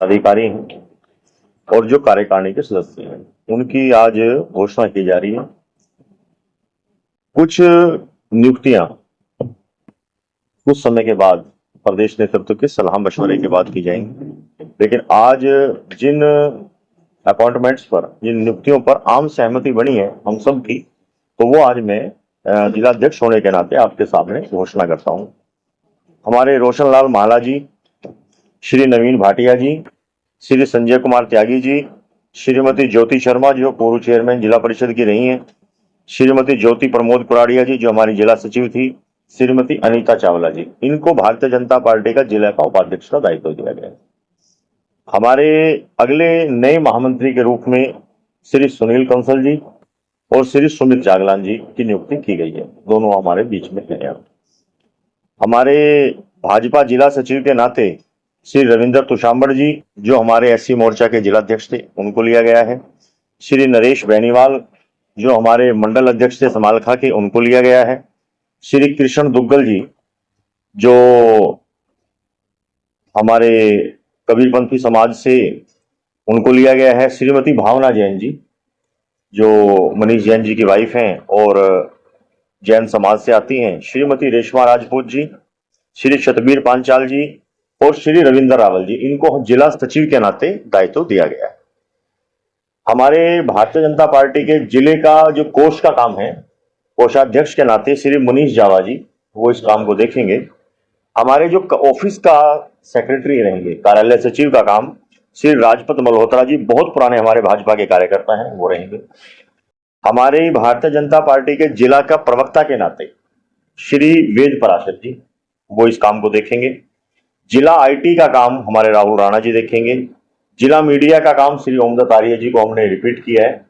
अधिकारी हैं और जो कार्यकारिणी के सदस्य हैं, उनकी आज घोषणा की जा रही है। कुछ नियुक्तियां कुछ समय के बाद प्रदेश नेतृत्व के सलाह मशवरे के बाद की जाएंगी, लेकिन आज जिन अपॉइंटमेंट्स पर, जिन नियुक्तियों पर आम सहमति बनी है हम सब की, तो वो आज मैं जिलाध्यक्ष होने के नाते आपके सामने घोषणा करता हूं। हमारे रोशनलाल माला जी, श्री नवीन भाटिया जी, श्री संजय कुमार त्यागी जी, श्रीमती ज्योति शर्मा जो पूर्व चेयरमैन जिला परिषद की रही हैं, श्रीमती ज्योति प्रमोद कुराड़िया जी जो हमारी जिला सचिव थी, श्रीमती अनीता चावला जी, इनको भारतीय जनता पार्टी का जिला का उपाध्यक्ष का दायित्व दिया गया है। हमारे अगले नए महामंत्री के रूप में श्री सुनील कंसल जी और श्री सुमित जागलान जी की नियुक्ति की गई है। दोनों हमारे बीच में हैं। हमारे भाजपा जिला सचिव के नाते श्री रविंद्र तुषांबड़ जी जो हमारे एससी मोर्चा के जिलाध्यक्ष थे, उनको लिया गया है। श्री नरेश बेनीवाल जो हमारे मंडल अध्यक्ष थे समालखा के, उनको लिया गया है। श्री कृष्ण दुग्गल जी जो हमारे कबीरपंथी समाज से, उनको लिया गया है। श्रीमती भावना जैन जी जो मनीष जैन जी की वाइफ हैं और जैन समाज से आती हैं। श्रीमती रेशमा राजपूत जी, श्री शतबीर पांचाल जी और श्री रविंद्र रावल जी, इनको जिला सचिव के नाते दायित्व दिया गया है। हमारे भारतीय जनता पार्टी के जिले का जो कोष का काम है, कोषाध्यक्ष के नाते श्री मनीष जावा जी वो इस काम को देखेंगे। हमारे जो ऑफिस का सेक्रेटरी रहेंगे, कार्यालय सचिव का काम, श्री राजपत मल्होत्रा जी बहुत पुराने हमारे भाजपा के कार्यकर्ता हैं, वो रहेंगे। हमारे भारतीय जनता पार्टी के जिला का प्रवक्ता के नाते श्री वेद पराशर जी वो इस काम को देखेंगे। जिला आईटी का काम हमारे राहुल राणा जी देखेंगे। जिला मीडिया का काम श्री ओमदत्त आर्य जी को हमने रिपीट किया है।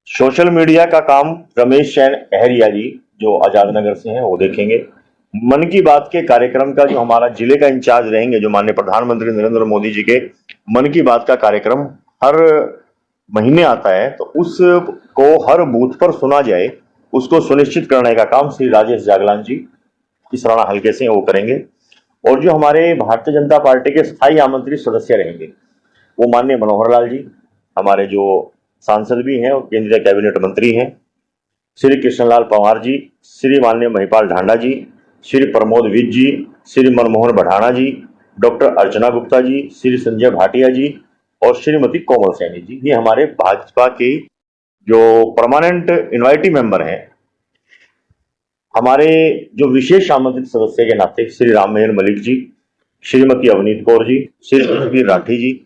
सोशल मीडिया का काम रमेश चैन अहरिया जी जो आजाद नगर से हैं वो देखेंगे। मन की बात के कार्यक्रम का जो हमारा जिले का इंचार्ज रहेंगे, जो माननीय प्रधानमंत्री नरेंद्र मोदी जी के मन की बात का कार्यक्रम हर महीने आता है, तो उसको हर बूथ पर सुना जाए, उसको सुनिश्चित करने का काम श्री राजेश जागलान जी इस राणा हल्के से वो करेंगे। और जो हमारे भारतीय जनता पार्टी के स्थायी आमंत्रित सदस्य रहेंगे वो माननीय मनोहर लाल जी, हमारे जो सांसद भी हैं और केंद्रीय कैबिनेट मंत्री हैं, श्री कृष्णलाल पंवार जी, श्री माननीय महिपाल ढांडा जी, श्री प्रमोद विज जी, श्री मनमोहन बढ़ाना जी, डॉक्टर अर्चना गुप्ता जी, श्री संजय भाटिया जी और श्रीमती कोमल सैनी जी, ये हमारे भाजपा के जो परमानेंट इनवाइटी मेंबर हैं। हमारे जो विशेष आमंत्रित सदस्य के नाते श्री राममेहर मलिक जी, श्रीमती अवनीत कौर जी, श्री सुखबीर राठी जी,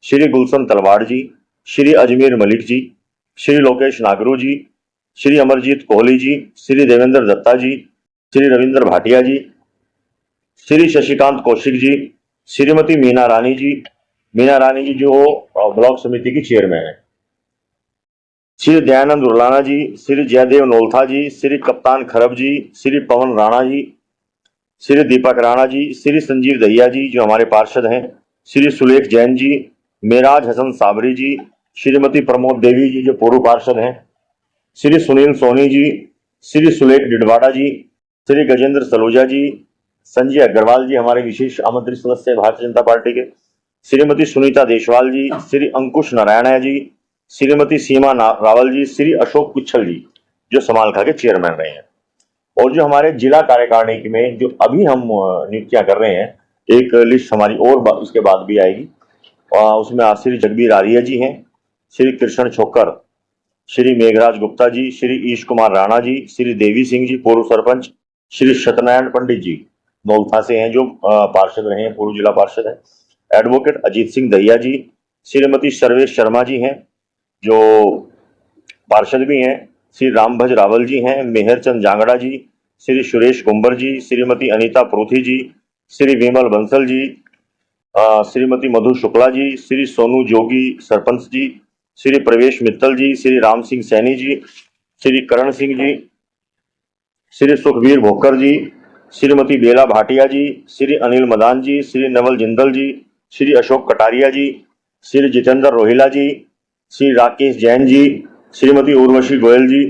श्री गुलशन तलवाड़ जी, श्री अजमेर मलिक जी, श्री लोकेश नागरू जी, श्री अमरजीत कोहली जी, श्री देवेंद्र दत्ता जी, श्री रविंद्र भाटिया जी, श्री शशिकांत कौशिक जी, श्रीमती मीना रानी जी जो ब्लॉक समिति की चेयरमैन है, श्री दयानंद उर्लाना जी, श्री जयदेव नोलथा जी, श्री कप्तान खरब जी, श्री पवन राणा जी, श्री दीपक राणा जी, श्री संजीव दहिया जी जो हमारे पार्षद हैं, श्री सुलेख जैन जी, मेराज हसन साबरी जी, श्रीमती प्रमोद देवी जी जो पूर्व पार्षद हैं, श्री सुनील सोनी जी, श्री सुलेख डिडवाड़ा जी, श्री गजेंद्र सलूजा जी, संजय अग्रवाल जी हमारे विशेष आमंत्रित सदस्य भारतीय जनता पार्टी के, श्रीमती सुनीता देशवाल जी, श्री अंकुश नारायण जी, श्रीमती सीमा रावल जी, श्री अशोक कुच्छल जी जो समालखा के चेयरमैन रहे हैं। और जो हमारे जिला कार्यकारिणी में जो अभी हम नियुक्तियां कर रहे हैं, एक लिस्ट हमारी और उसके बाद भी आएगी, उसमें श्री जगबीर आर्य जी हैं, श्री कृष्ण छोकर, श्री मेघराज गुप्ता जी, श्री ईश कुमार राणा जी, श्री देवी सिंह जी पूर्व सरपंच, श्री सत्यनारायण पंडित जी नौलथा से हैं जो पार्षद रहे हैं, पूर्व जिला पार्षद है, एडवोकेट अजीत सिंह दहिया जी, श्रीमती सर्वेश शर्मा जी हैं जो पार्षद भी हैं, श्री रामभज रावल जी हैं, मेहरचंद जांगड़ा जी, श्री सुरेश कुंबर जी, श्रीमती अनीता परूथी जी, श्री विमल बंसल जी, श्रीमती मधु शुक्ला जी, श्री सोनू जोगी सरपंच जी, श्री प्रवेश मित्तल जी, श्री राम सिंह सैनी जी, श्री करण सिंह जी, श्री सुखबीर भोकर जी, श्रीमती बेला भाटिया जी, श्री अनिल मदान जी, श्री नवल जिंदल जी, श्री अशोक कटारिया जी, श्री जितेंद्र रोहिला जी, श्री राकेश जैन जी, श्रीमती उर्वशी गोयल जी,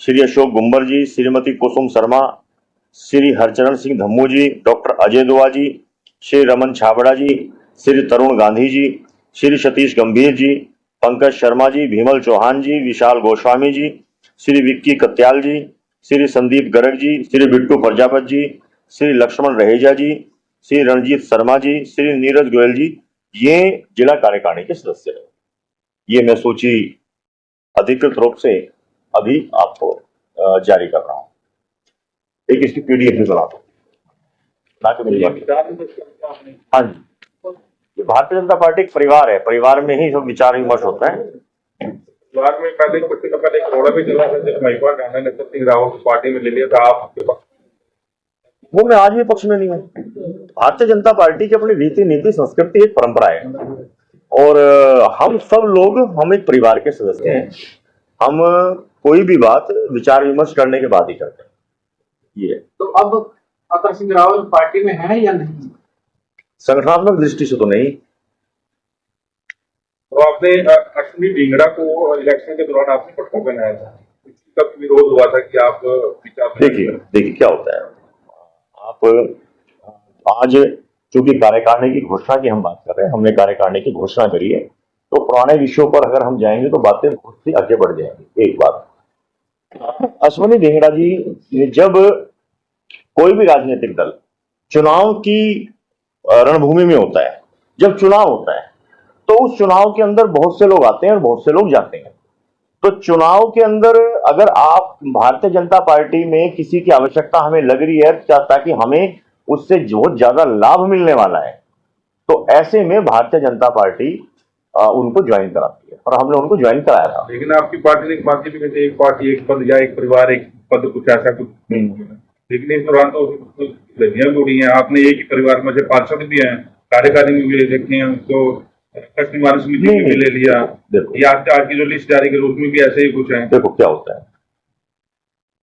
श्री अशोक गुम्बर जी, श्रीमती कुसुम शर्मा, श्री हरचरण सिंह धम्मू जी, डॉक्टर अजय दुआ जी, श्री रमन छाबड़ा जी, श्री तरुण गांधी जी, श्री सतीश गंभीर जी, पंकज शर्मा जी, भीमल चौहान जी, विशाल गोस्वामी जी, श्री विक्की कत्याल जी, श्री संदीप गर्ग जी, श्री बिट्टू प्रजापत जी, श्री लक्ष्मण रहेजा जी, श्री रणजीत शर्मा जी, श्री नीरज गोयल जी, ये जिला कार्यकारिणी के सदस्य हैं। ये मैं सूची अधिकृत रूप से अभी आपको जारी कर रहा हूं। एक इसकी पीडीएफ भी बना दो ना कि मेरी बात। हाँ जी, ये भारतीय जनता पार्टी एक परिवार है, परिवार में ही सब विचार विमर्श होता है। परिवार में पहले कुछ दिनों पहले एक रोड़ा भी चला था जब महिपा गांधी ने सिंह रावत को पार्टी में ले लिया था, आपके पास वो मैं आज भी पक्ष में नहीं हूँ। भारतीय जनता पार्टी की अपनी रीति नीति संस्कृति एक परंपरा है और हम सब लोग हम एक परिवार के सदस्य हैं। हम कोई भी बात विचार विमर्श करने के बाद ही करते हैं। ये तो अब अतर सिंह रावत पार्टी में है या नहीं? संगठनात्मक दृष्टि से तो नहीं। तो आपने अश्विनी ढींगड़ा को इलेक्शन के दौरान आपने पट्टा बनाया था, तब विरोध हुआ था कि आप विचार। देखिए क्या होता है, आप आज चूंकि कार्यकारिणी की घोषणा की हम बात कर रहे हैं, हमने कार्यकारिणी की घोषणा करी है, तो पुराने विषयों पर अगर हम जाएंगे तो बातें बहुत सी आगे बढ़ जाएंगी। एक बात, अश्विनी ढींगड़ा जी, जब कोई भी राजनीतिक दल चुनाव की रणभूमि में होता है, जब चुनाव होता है तो उस चुनाव के अंदर बहुत से लोग आते हैं और बहुत से लोग जाते हैं। तो चुनाव के अंदर अगर आप भारतीय जनता पार्टी में किसी की आवश्यकता हमें लग रही है ताकि हमें उससे बहुत ज्यादा लाभ मिलने वाला है, तो ऐसे में भारतीय जनता पार्टी उनको ज्वाइन कराती है और हमने उनको ज्वाइन कराया था। लेकिन आपकी पार्टी ने एक बात भी कहती है, एक पार्टी एक पद या एक परिवार एक पद, कुछ ऐसा कुछ। लेकिन इस दौरान तो लड़ियां जुड़ी हैं, आपने एक ही परिवार में से पार्षद भी हैं, कार्यकारिणी में भी देखे हैं, तो निवारण समिति में भी ले लिया। ये आज की जो लिस्ट जारी करी उसमें भी ऐसे ही कुछ है। देखो क्या होता है,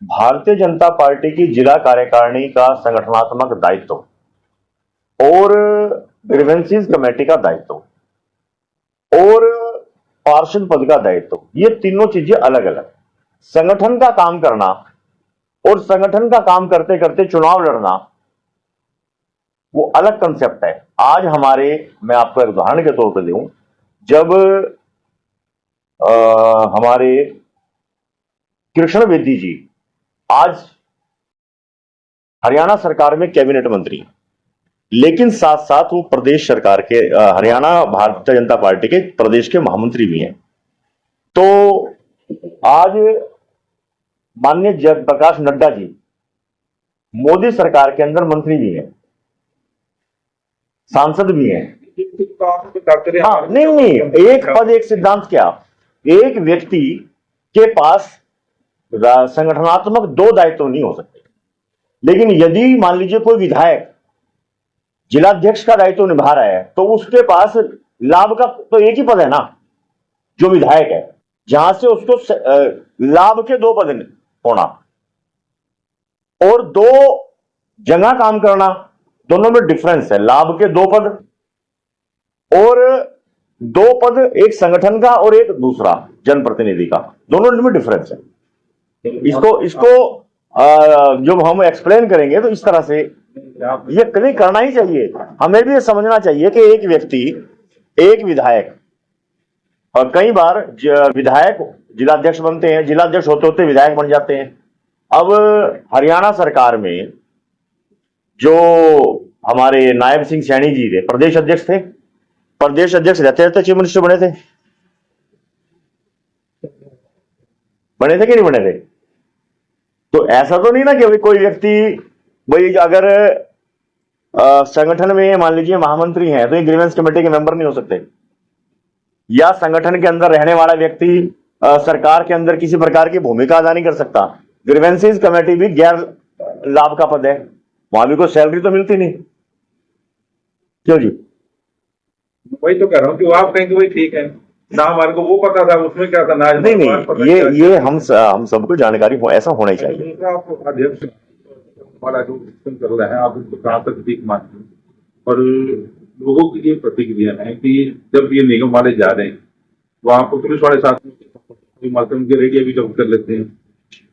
भारतीय जनता पार्टी की जिला कार्यकारिणी का संगठनात्मक दायित्व और ग्रीवेंसीज कमेटी का दायित्व और पार्षद पद का दायित्व, ये तीनों चीजें अलग अलग। संगठन का काम करना और संगठन का काम करते करते चुनाव लड़ना वो अलग कंसेप्ट है। आज मैं आपको एक उदाहरण के तौर पर दूं, जब हमारे कृष्ण बेदी जी आज हरियाणा सरकार में कैबिनेट मंत्री, लेकिन साथ साथ वो प्रदेश सरकार के हरियाणा भारतीय जनता पार्टी के प्रदेश के महामंत्री भी हैं। तो आज माननीय जयप्रकाश नड्डा जी मोदी सरकार के अंदर मंत्री भी हैं, सांसद भी हैं। हाँ, नहीं, एक पद एक सिद्धांत क्या, एक व्यक्ति के पास संगठनात्मक दो दायित्व नहीं हो सकते। लेकिन यदि मान लीजिए कोई विधायक जिलाध्यक्ष का दायित्व निभा रहा है तो उसके पास लाभ का तो एक ही पद है ना, जो विधायक है, जहां से उसको लाभ के दो पद होना और दो जगह काम करना, दोनों में डिफरेंस है। लाभ के दो पद और दो पद, एक संगठन का और एक दूसरा जनप्रतिनिधि का, दोनों में डिफरेंस है। इसको जब हम एक्सप्लेन करेंगे तो इस तरह से ये कभी करना ही चाहिए। हमें भी ये समझना चाहिए कि एक व्यक्ति, एक विधायक, और कई बार विधायक जिलाध्यक्ष बनते हैं, जिलाध्यक्ष होते होते विधायक बन जाते हैं। अब हरियाणा सरकार में जो हमारे नायब सिंह सैनी जी थे, प्रदेश अध्यक्ष थे, प्रदेश अध्यक्ष रहते रहते चीफ मिनिस्टर बने थे कि नहीं बने थे? तो ऐसा तो नहीं ना कि भाई कोई व्यक्ति, भाई अगर संगठन में मान लीजिए महामंत्री हैं तो ये ग्रीवेंस कमेटी के मेंबर नहीं हो सकते, या संगठन के अंदर रहने वाला व्यक्ति सरकार के अंदर किसी प्रकार की भूमिका अदा नहीं कर सकता। ग्रीवेंसीज कमेटी भी गैर लाभ का पद है, वहां भी कोई सैलरी तो मिलती नहीं। क्यों जी? वही तो कह रहा हूँ कि आप कहेंगे वही ठीक है ना, हमारे को वो पता था, उसमें क्या था ना। नहीं, ये हम सबको जानकारी हो, ऐसा होना ही चाहिए। आपको अध्यक्ष वाला जो सिस्टम चल रहा है, आप उसको कहाँ तक ठीक मानते हैं? और लोगों की ये प्रतिक्रिया है कि जब ये निगम वाले जा रहे हैं वहां पर पुलिस वाले साथ में उनके रेडियो भी जब्त कर लेते हैं,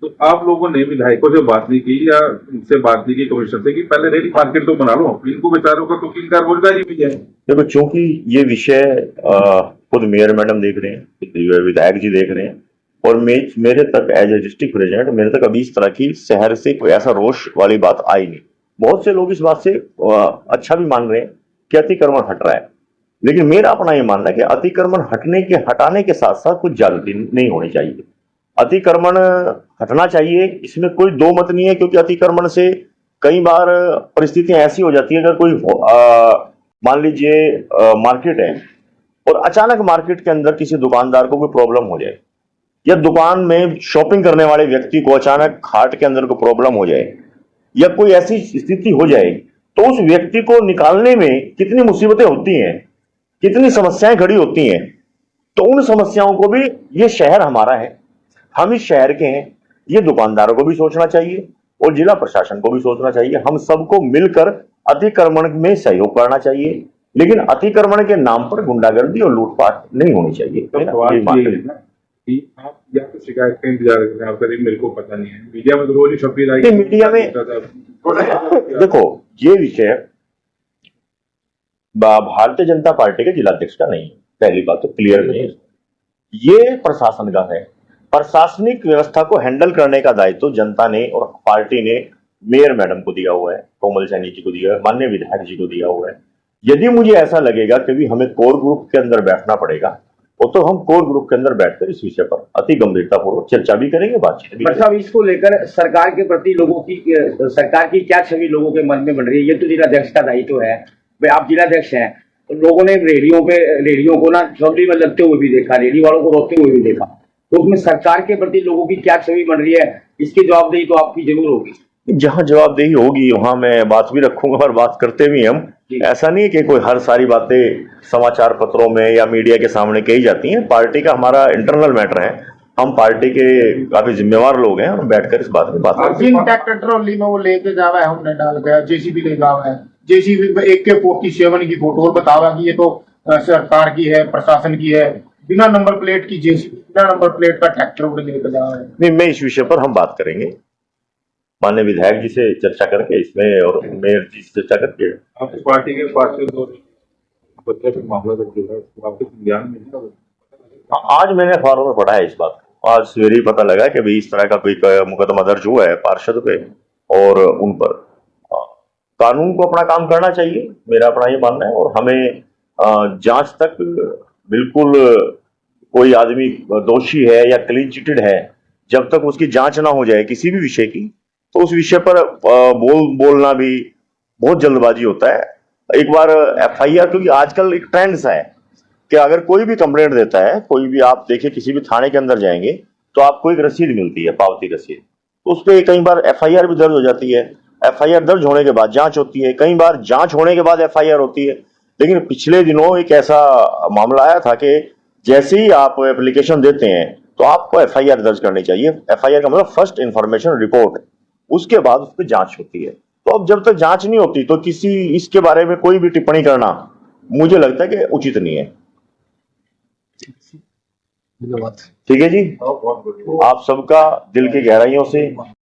तो आप लोगों ने विधायकों से बात नहीं की या उनसे बात नहीं की कमिश्नर से कि पहले रेडी मार्केट तो बना लो, इनको बेचारों का तो इनका रोजगारी भी है। देखो, चूंकि ये विषय खुद मेयर मैडम देख रहे हैं, विधायक जी देख रहे हैं, और मेरे तक एज ए डिस्ट्रिक्ट प्रेसिडेंट मेरे तक अभी इस तरह की शहर से कोई ऐसा रोष वाली बात आई नहीं। बहुत से लोग इस बात से अच्छा भी मान रहे हैं कि अतिक्रमण हट रहा है, लेकिन मेरा अपना ये मानना है कि अतिक्रमण हटाने के साथ साथ कुछ ज्यादती नहीं होनी चाहिए। अतिक्रमण हटना चाहिए, इसमें कोई दो मत नहीं है, क्योंकि अतिक्रमण से कई बार परिस्थितियां ऐसी हो जाती है, अगर कोई मान लीजिए मार्केट है और अचानक मार्केट के अंदर किसी दुकानदार को कोई प्रॉब्लम हो जाए, या दुकान में शॉपिंग करने वाले व्यक्ति को अचानक हार्ट के अंदर कोई प्रॉब्लम हो जाए, या कोई ऐसी स्थिति हो जाए, तो उस व्यक्ति को निकालने में कितनी मुसीबतें होती हैं, कितनी समस्याएं खड़ी होती हैं। तो उन समस्याओं को भी, ये शहर हमारा है, हम इस शहर के हैं, ये दुकानदारों को भी सोचना चाहिए और जिला प्रशासन को भी सोचना चाहिए। हम सबको मिलकर अतिक्रमण में सहयोग करना चाहिए, लेकिन अतिक्रमण के नाम पर गुंडागर्दी और लूटपाट नहीं होनी चाहिए। तो सवाल ये है ना कि आप या तो शिकायत का इंतजार करते हैं, करीब मेरे को पता नहीं है, मीडिया में तो रोज ही छपी रही है। मीडिया में देखो, ये विषय भारतीय जनता पार्टी के जिलाध्यक्ष का नहीं है, पहली बात तो क्लियर नहीं है, ये प्रशासन का है। प्रशासनिक व्यवस्था को हैंडल करने का दायित्व जनता ने और पार्टी ने मेयर मैडम को दिया हुआ है, कोमल सैनी जी को दिया है, माननीय विधायक जी को दिया हुआ है। यदि मुझे ऐसा लगेगा कि भी हमें कोर ग्रुप के अंदर बैठना पड़ेगा, तो हम कोर ग्रुप के अंदर बैठकर इस विषय पर अति गंभीरतापूर्वक चर्चा भी करेंगे, बातचीत भी मतलब इसको लेकर सरकार के प्रति सरकार की क्या छवि लोगों के मन में बन रही है? ये तो जिलाध्यक्ष का दायित्व है। भाई आप जिलाध्यक्ष हैं, तो लोगों ने रेडियो को ना चौधरी में लगते हुए भी देखा, रेडियो वालों को रोकते हुए भी देखा, तो उसमें सरकार के प्रति लोगों की क्या छवि बन रही है, इसकी जवाबदेही तो आपकी जरूर होगी। जहां जवाबदेही होगी वहां मैं बात भी रखूंगा और बात करते भी हम। ऐसा नहीं है कि कोई हर सारी बातें समाचार पत्रों में या मीडिया के सामने कही जाती हैं। पार्टी का हमारा इंटरनल मैटर है, हम पार्टी के काफी जिम्मेवार लोग हैं, हम बैठकर इस बात में बात करते हैं। जिन ट्रैक्टर ट्रॉली में वो लेके जावा है, हमने डाल गया, जेसीबी ले जावा है, जेसीबी में AK-47 की फोटो, और बतावा कि ये तो सरकार की है, प्रशासन की है, बिना नंबर प्लेट की जेसीबी, बिना नंबर प्लेट का ट्रैक्टर वो लेके जावा है। नहीं, मैं इस विषय पर हम बात करेंगे माननीय विधायक जी से चर्चा करके इसमें, और मेयर जी से चर्चा करके। आपकी पार्टी के पार्षद और बच्चे पे मामला दर्ज हुआ है, तो आपको ज्ञान मिला? आज मैंने अखबारों में पढ़ा है इस बात को, आज सवेरे ही पता लगा कि भाई इस तरह का कोई मुकदमा दर्ज हुआ है पार्षद पे, और उन पर कानून को अपना काम करना चाहिए, मेरा अपना ये मानना है। और हमें जांच तक बिल्कुल कोई आदमी दोषी है या क्लीन चिटेड है, जब तक उसकी जांच ना हो जाए किसी भी विषय की, तो उस विषय पर बोलना भी बहुत जल्दबाजी होता है। एक बार FIR, क्योंकि आजकल एक ट्रेंड सा है कि अगर कोई भी कंप्लेंट देता है, कोई भी, आप देखिए किसी भी थाने के अंदर जाएंगे तो आपको एक रसीद मिलती है, पावती रसीद, तो उस पर कई बार FIR भी दर्ज हो जाती है। FIR दर्ज होने के बाद जांच होती है, कई बार जांच होने के बाद FIR होती है। लेकिन पिछले दिनों एक ऐसा मामला आया था कि जैसे ही आप एप्लीकेशन देते हैं तो आपको FIR दर्ज करनी चाहिए। FIR का मतलब फर्स्ट इंफॉर्मेशन रिपोर्ट, उसके बाद उस पर जांच होती है। तो अब जब तक जांच नहीं होती तो किसी इसके बारे में कोई भी टिप्पणी करना मुझे लगता है कि उचित नहीं है। धन्यवाद। ठीक है जी, बहुत बढ़िया। आप सबका दिल की गहराइयों से